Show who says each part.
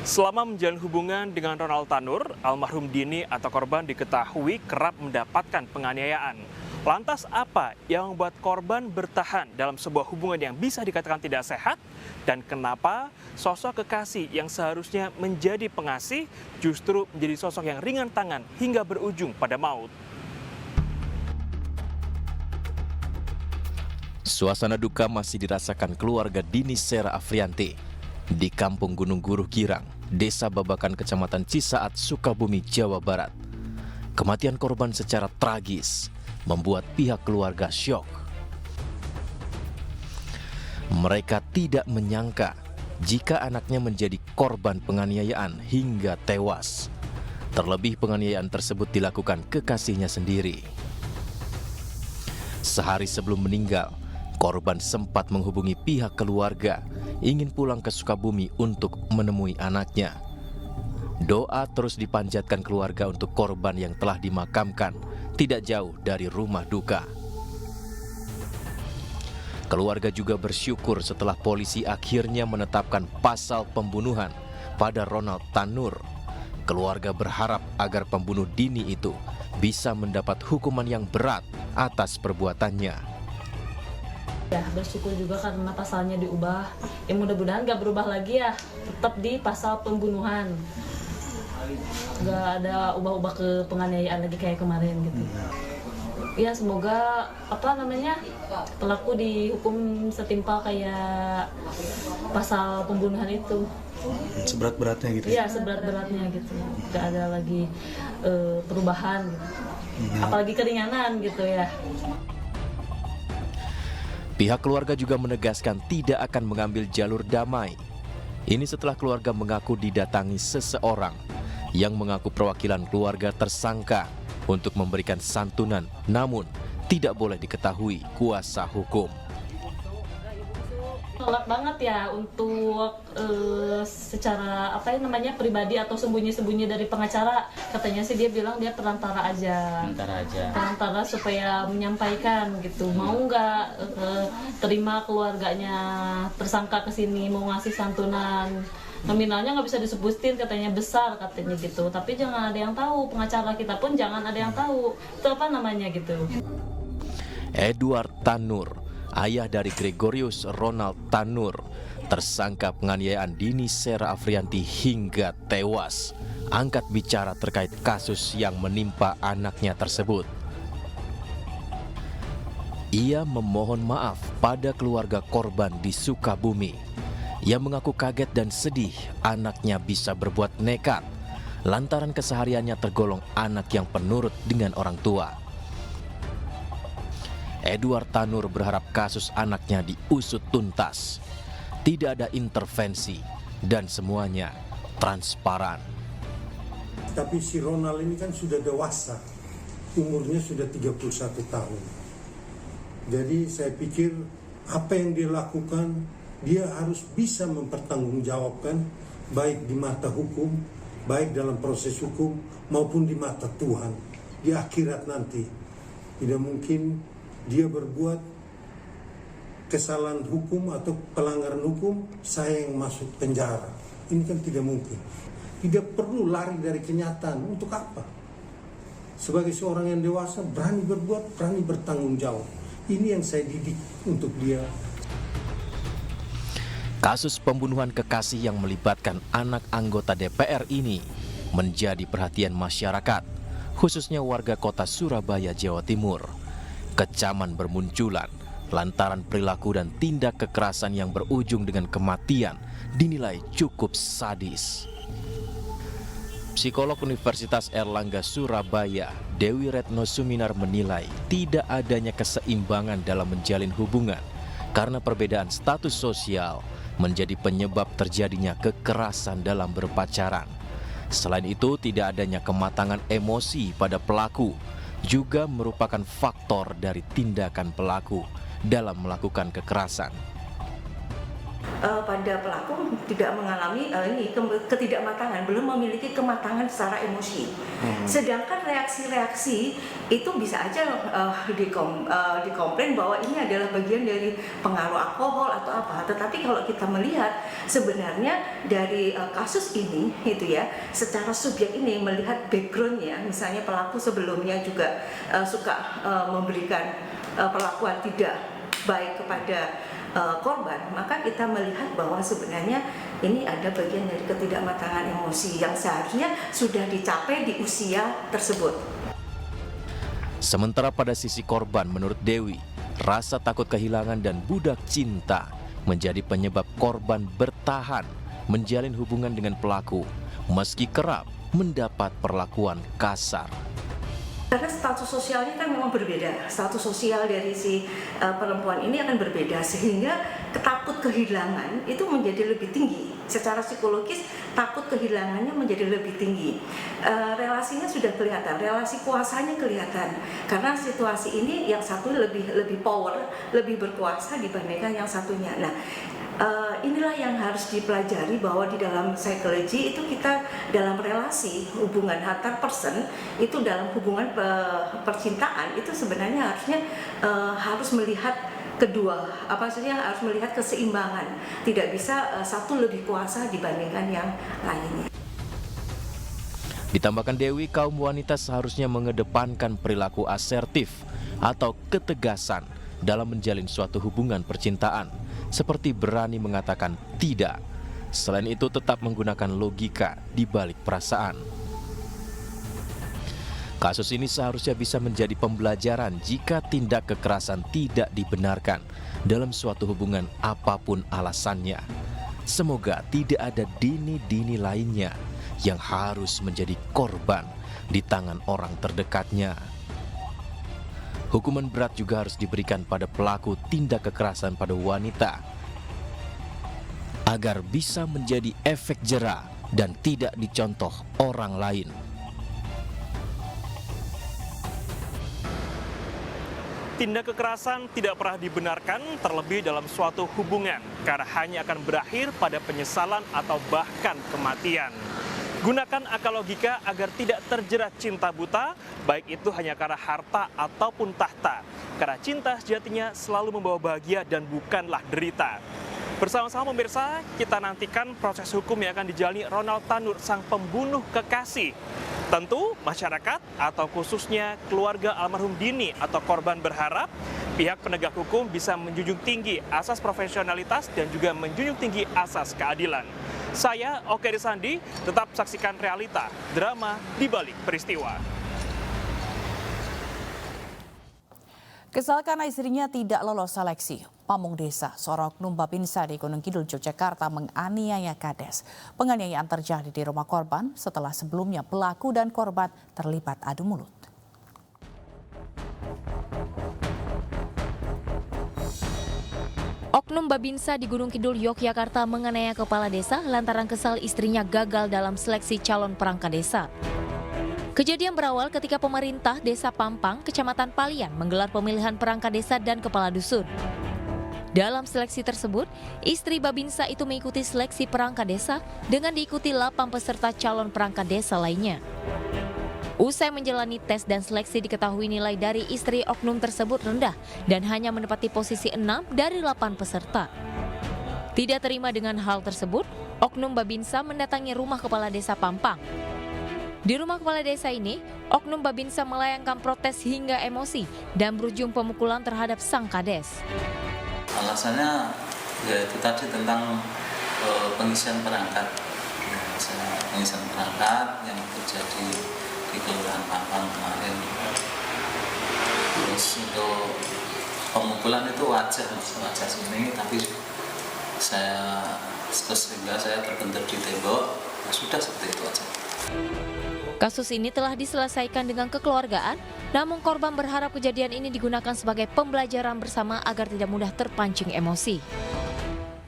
Speaker 1: Selama menjalin hubungan dengan Ronald Tanur, almarhum Dini atau korban diketahui kerap mendapatkan penganiayaan. Lantas apa yang membuat korban bertahan dalam sebuah hubungan yang bisa dikatakan tidak sehat? Dan kenapa sosok kekasih yang seharusnya menjadi pengasih justru menjadi sosok yang ringan tangan hingga berujung pada maut?
Speaker 2: Suasana duka masih dirasakan keluarga Dini Sera Afrianti di Kampung Gunung Guruh Girang, Desa Babakan, Kecamatan Cisaat, Sukabumi, Jawa Barat. Kematian korban secara tragis membuat pihak keluarga syok. Mereka tidak menyangka jika anaknya menjadi korban penganiayaan hingga tewas. Terlebih penganiayaan tersebut dilakukan kekasihnya sendiri. Sehari sebelum meninggal, korban sempat menghubungi pihak keluarga ingin pulang ke Sukabumi untuk menemui anaknya. Doa terus dipanjatkan keluarga untuk korban yang telah dimakamkan tidak jauh dari rumah duka. Keluarga juga bersyukur setelah polisi akhirnya menetapkan pasal pembunuhan pada Ronald Tanur. Keluarga berharap agar pembunuh Dini itu bisa mendapat hukuman yang berat atas perbuatannya.
Speaker 3: Ya, bersyukur juga karena pasalnya diubah. Ya mudah-mudahan gak berubah lagi ya, tetap di pasal pembunuhan. Gak ada ubah-ubah ke penganiayaan lagi kayak kemarin gitu. Ya semoga pelaku dihukum setimpal kayak pasal pembunuhan itu.
Speaker 4: Seberat-beratnya gitu?
Speaker 3: Iya, seberat-beratnya gitu. Gak ada lagi perubahan gitu. Apalagi keringanan gitu ya.
Speaker 2: Pihak keluarga juga menegaskan tidak akan mengambil jalur damai. Ini setelah keluarga mengaku didatangi seseorang yang mengaku perwakilan keluarga tersangka untuk memberikan santunan, namun tidak boleh diketahui kuasa hukum.
Speaker 3: Tolak banget ya untuk secara pribadi atau sembunyi-sembunyi dari pengacara. Katanya sih dia bilang dia perantara aja. Perantara supaya menyampaikan gitu. Mau nggak terima keluarganya tersangka ke sini mau ngasih santunan. Nominalnya nggak bisa disebutin, katanya besar katanya gitu. Tapi jangan ada yang tahu, pengacara kita pun jangan ada yang tahu. Itu apa namanya gitu.
Speaker 2: Edward Tanur, ayah dari Gregorius Ronald Tanur, tersangka penganiayaan Dini Sera Afrianti hingga tewas, angkat bicara terkait kasus yang menimpa anaknya tersebut. Ia memohon maaf pada keluarga korban di Sukabumi. Ia mengaku kaget dan sedih anaknya bisa berbuat nekat lantaran kesehariannya tergolong anak yang penurut dengan orang tua. Edward Tanur berharap kasus anaknya diusut tuntas, tidak ada intervensi, dan semuanya transparan.
Speaker 5: Tapi si Ronald ini kan sudah dewasa, umurnya sudah 31 tahun. Jadi saya pikir apa yang dia lakukan, dia harus bisa mempertanggungjawabkan baik di mata hukum, baik dalam proses hukum, maupun di mata Tuhan, di akhirat nanti. Tidak mungkin dia berbuat kesalahan hukum atau pelanggaran hukum, saya yang masuk penjara. Ini kan tidak mungkin. Tidak perlu lari dari kenyataan. Untuk apa? Sebagai seorang yang dewasa, berani berbuat, berani bertanggung jawab. Ini yang saya didik untuk dia.
Speaker 2: Kasus pembunuhan kekasih yang melibatkan anak anggota DPR ini menjadi perhatian masyarakat, khususnya warga kota Surabaya, Jawa Timur. Kecaman bermunculan lantaran perilaku dan tindak kekerasan yang berujung dengan kematian dinilai cukup sadis. Psikolog Universitas Airlangga Surabaya, Dewi Retno Suminar menilai tidak adanya keseimbangan dalam menjalin hubungan karena perbedaan status sosial menjadi penyebab terjadinya kekerasan dalam berpacaran. Selain itu, tidak adanya kematangan emosi pada pelaku juga merupakan faktor dari tindakan pelaku dalam melakukan kekerasan.
Speaker 6: Pada kepada pelaku tidak mengalami ketidakmatangan, belum memiliki kematangan secara emosi. Sedangkan reaksi-reaksi itu bisa aja dikomplain bahwa ini adalah bagian dari pengaruh alkohol atau apa. Tetapi kalau kita melihat sebenarnya dari kasus ini itu ya, secara subjek ini melihat backgroundnya, misalnya pelaku sebelumnya juga suka memberikan perlakuan tidak baik kepada korban, maka kita melihat bahwa sebenarnya ini ada bagian dari ketidakmatangan emosi yang seharusnya sudah dicapai di usia tersebut.
Speaker 2: Sementara pada sisi korban, menurut Dewi, rasa takut kehilangan dan budak cinta menjadi penyebab korban bertahan menjalin hubungan dengan pelaku meski kerap mendapat perlakuan kasar.
Speaker 6: Karena status sosialnya kan memang berbeda, status sosial dari si perempuan ini akan berbeda, sehingga takut kehilangan itu menjadi lebih tinggi. Secara psikologis takut kehilangannya menjadi lebih tinggi. Relasinya sudah kelihatan, relasi kuasanya kelihatan. Karena situasi ini yang satu lebih power, lebih berkuasa dibandingkan yang satunya. Nah, inilah yang harus dipelajari bahwa di dalam psikologi itu kita dalam relasi hubungan antar person itu dalam hubungan percintaan itu sebenarnya harus melihat kedua, harus melihat keseimbangan, tidak bisa satu lebih kuasa dibandingkan yang lainnya.
Speaker 2: Ditambahkan Dewi, kaum wanita seharusnya mengedepankan perilaku asertif atau ketegasan dalam menjalin suatu hubungan percintaan, seperti berani mengatakan tidak. Selain itu, tetap menggunakan logika di balik perasaan. Kasus ini seharusnya bisa menjadi pembelajaran jika tindak kekerasan tidak dibenarkan dalam suatu hubungan apapun alasannya. Semoga tidak ada dini-dini lainnya yang harus menjadi korban di tangan orang terdekatnya. Hukuman berat juga harus diberikan pada pelaku tindak kekerasan pada wanita agar bisa menjadi efek jera dan tidak dicontoh orang lain.
Speaker 1: Tindak kekerasan tidak pernah dibenarkan terlebih dalam suatu hubungan karena hanya akan berakhir pada penyesalan atau bahkan kematian. Gunakan akal logika agar tidak terjerat cinta buta, baik itu hanya karena harta ataupun tahta. Karena cinta sejatinya selalu membawa bahagia dan bukanlah derita. Bersama-sama pemirsa, kita nantikan proses hukum yang akan dijalani Ronald Tanur, sang pembunuh kekasih. Tentu masyarakat atau khususnya keluarga almarhum Dini atau korban berharap pihak penegak hukum bisa menjunjung tinggi asas profesionalitas dan juga menjunjung tinggi asas keadilan. Saya Oke Risandi, tetap saksikan realita drama di balik peristiwa.
Speaker 7: Kesal karena istrinya tidak lolos seleksi. Pamung Desa, seorang oknum Babinsa di Gunung Kidul, Yogyakarta menganiaya kades. Penganiayaan terjadi di rumah korban setelah sebelumnya pelaku dan korban terlibat adu mulut.
Speaker 8: Oknum Babinsa di Gunung Kidul, Yogyakarta menganiaya kepala desa lantaran kesal istrinya gagal dalam seleksi calon perangkat desa. Kejadian berawal ketika pemerintah Desa Pampang, Kecamatan Palian menggelar pemilihan perangkat desa dan kepala dusun. Dalam seleksi tersebut, istri Babinsa itu mengikuti seleksi perangkat desa dengan diikuti 8 peserta calon perangkat desa lainnya. Usai menjalani tes dan seleksi diketahui nilai dari istri oknum tersebut rendah dan hanya menempati posisi 6 dari 8 peserta. Tidak terima dengan hal tersebut, oknum Babinsa mendatangi rumah kepala desa Pampang. Di rumah kepala desa ini, oknum Babinsa melayangkan protes hingga emosi dan berujung pemukulan terhadap sang kades.
Speaker 9: Alasannya ya itu tadi tentang pengisian perangkat. Pengisian perangkat yang terjadi di Kelurahan Pampang kemarin. Terus untuk pemukulan itu wajar sini, tapi sehingga saya terbentur di tembok, ya sudah seperti itu aja.
Speaker 8: Kasus ini telah diselesaikan dengan kekeluargaan, namun korban berharap kejadian ini digunakan sebagai pembelajaran bersama agar tidak mudah terpancing emosi.